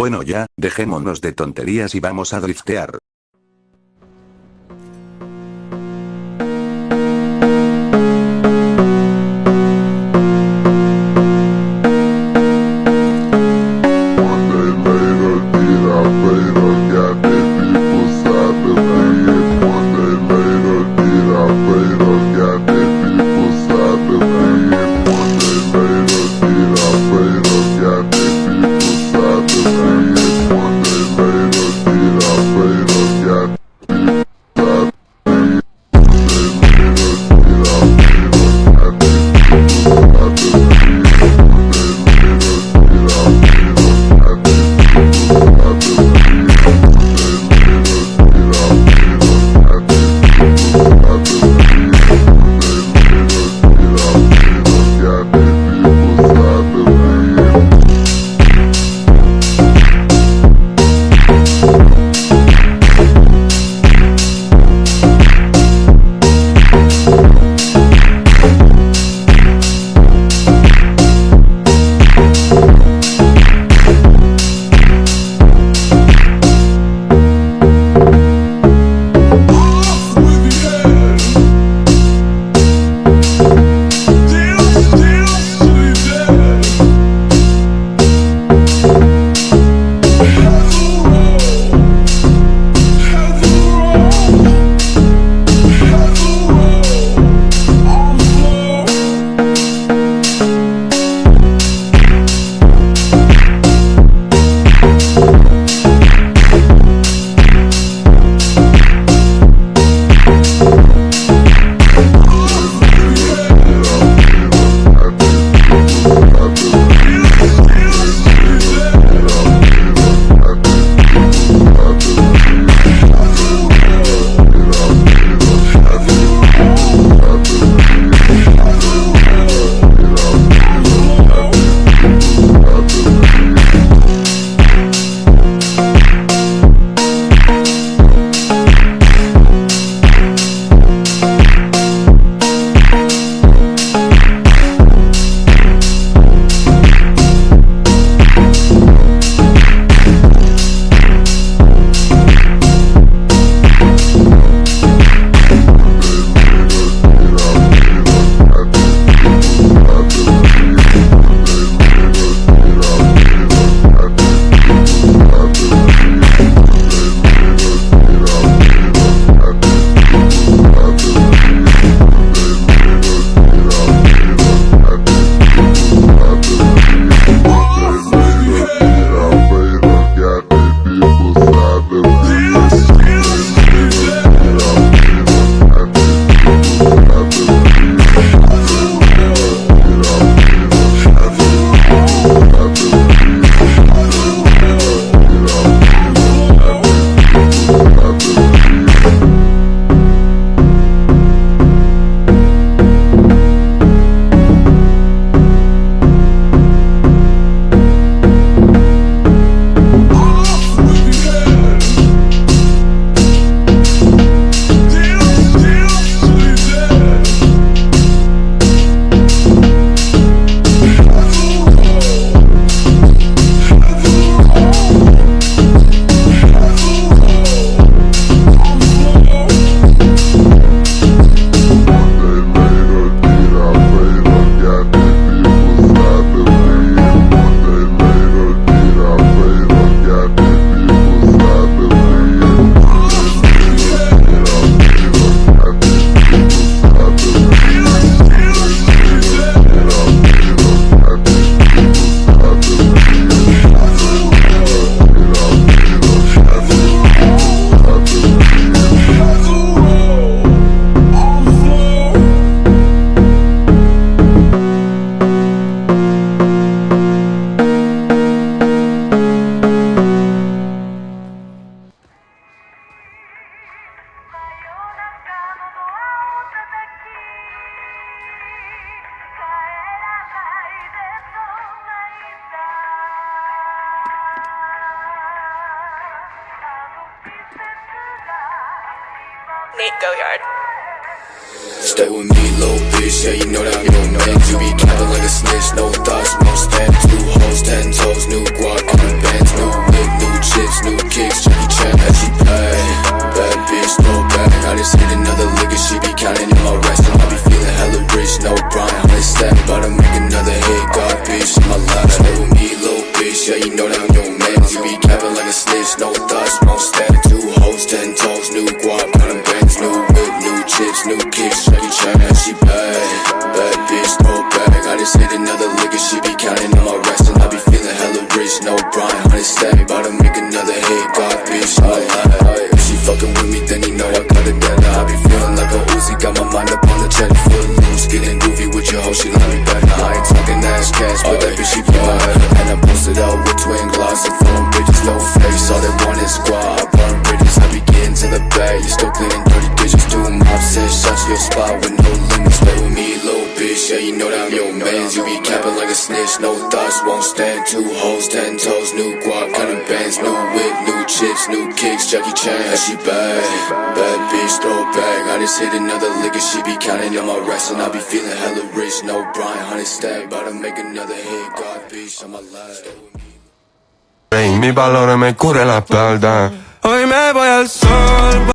Bueno ya, dejémonos de tonterías y vamos a driftear. Nate Goyard. Stay with me, little bitch, yeah, you know that I'm your man. You be capping like a snitch, no thoughts, no stamps. New hoes, 10 toes, new guac, new bands, new wheels. bad bitch, throw it back. I just hit another lick and she be counting on my rest, and I be feeling hella rich, no Brian, 100 stack. About to make another hit, God bitch, if she fucking with me, then you know I got it better. I be feeling like a Uzi, got my mind up on the check, foot loose, getting goofy with your hoe, she love me better. I ain't talking ass cash, but that bitch she blow her. And I posted out with twin gloss and phone bitches, no face, all they want is squad. I burn bridges, I be getting to the bag, you still cleaning dirty dishes, doing mob says, shot to your spot with no limits. Stay with me, little bitch, yeah, you know that I'm your mans. You be capping like a snitch, no thoughts, won't stand. 2 hoes, 10 toes, new guap, kind of bands, new whip, new chips, new kicks, Jackie Chan. And she bad, bad bitch, throw it back. I just hit another lick and she be counting on my rest, and I be feeling hella rich, no Brian, 100 stack. About to make another hit, God bitch, on my last. Mi valore me cubre la espalda. Hoy me voy al sol.